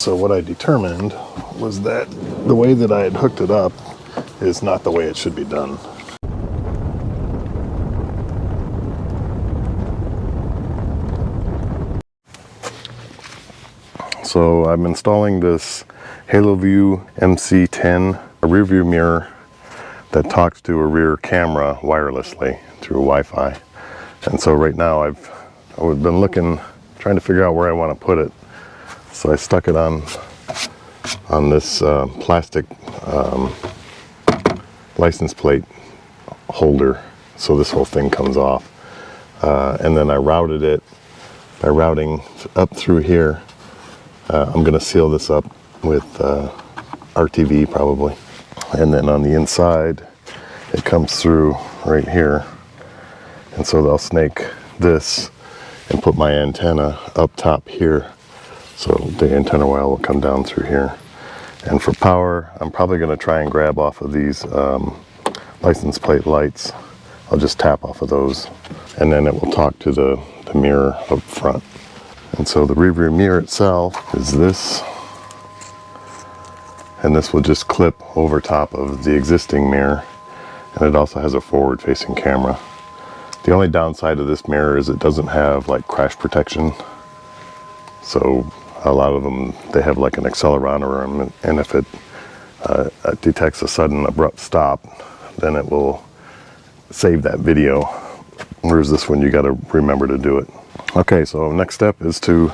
So what I determined was that the way that I had hooked it up is not the way it should be done. So I'm installing this Haloview MC10, a rear view mirror that talks to a rear camera wirelessly through Wi-Fi. And so right now I've been looking, trying to figure out where I want to put it. So I stuck it on this plastic license plate holder, so this whole thing comes off. And then I routed it by routing up through here. I'm going to seal this up with RTV probably. And then on the inside, it comes through right here. And so they'll snake this and put my antenna up top here. So the antenna wire will come down through here. And for power, I'm probably going to try and grab off of these license plate lights. I'll just tap off of those, and then it will talk to the mirror up front. And so the rear view mirror itself is this, and this will just clip over top of the existing mirror, and it also has a forward facing camera. The only downside of this mirror is it doesn't have like crash protection. So a lot of them, they have like an accelerometer, and if it detects a sudden abrupt stop, then it will save that video. Whereas this one, you got to remember to do it. Okay, so next step is to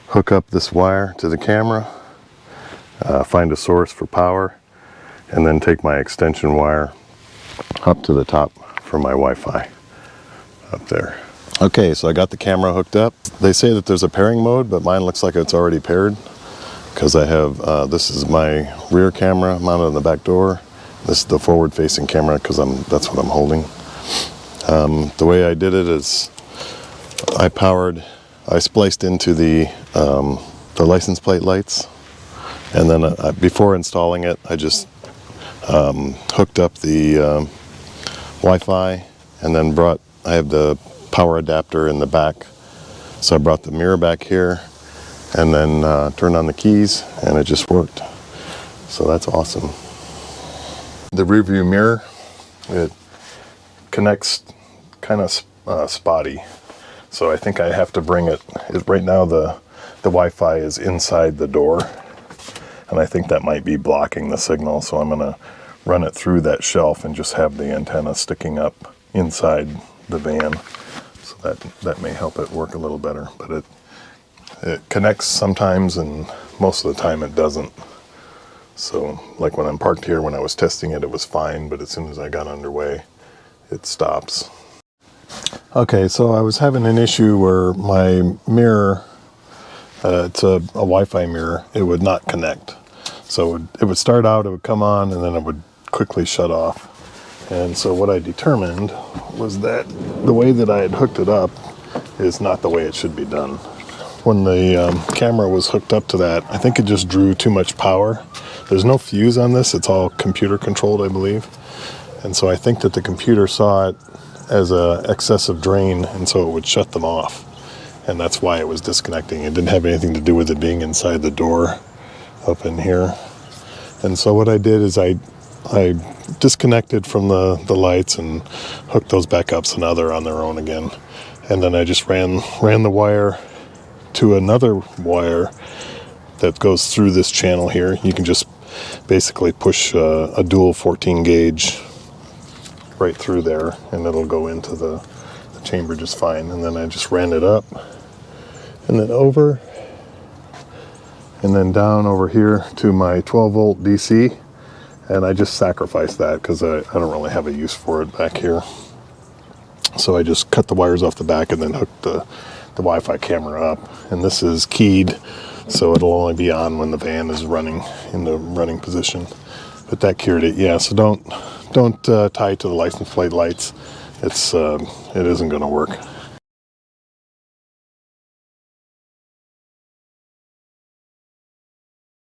hook up this wire to the camera, find a source for power, and then take my extension wire up to the top for my Wi-Fi up there. Okay, so I got the camera hooked up. They say that there's a pairing mode, but mine looks like it's already paired because I have, this is my rear camera mounted on the back door. This is the forward facing camera because that's what I'm holding. The way I did it is I spliced into the license plate lights, and then before installing it, I just hooked up the Wi-Fi, and then I have the power adapter in the back. So I brought the mirror back here, and then turned on the keys, and it just worked. So that's awesome. The rear view mirror, it connects kind of spotty. So I think I have to bring it, right now the Wi-Fi is inside the door, and I think that might be blocking the signal. So I'm gonna run it through that shelf and just have the antenna sticking up inside the van. So that may help it work a little better, but it connects sometimes, and most of the time it doesn't. So like when I'm parked here, when I was testing it, it was fine, but as soon as I got underway, it stops. Okay, so I was having an issue where my mirror, it's a Wi-Fi mirror, it would not connect. So it would start out, it would come on, and then it would quickly shut off. And so what I determined was that the way that I had hooked it up is not the way it should be done. When the camera was hooked up to that, I think it just drew too much power. There's no fuse on this, it's all computer controlled, I believe. And so I think that the computer saw it as a excessive drain, and so it would shut them off. And that's why it was disconnecting. It didn't have anything to do with it being inside the door up in here. And so what I did is I disconnected from the lights and hooked those back up, so now they're on their own again. And then I just ran the wire to another wire that goes through this channel here. You can just basically push a dual 14 gauge right through there, and it'll go into the chamber just fine. And then I just ran it up and then over and then down over here to my 12 volt DC, and I just sacrificed that because I don't really have a use for it back here. So I just cut the wires off the back and then hooked the Wi-Fi camera up, and this is keyed, so it'll only be on when the van is running in the running position. But that cured it. Yeah, so don't tie it to the license plate lights. It isn't going to work.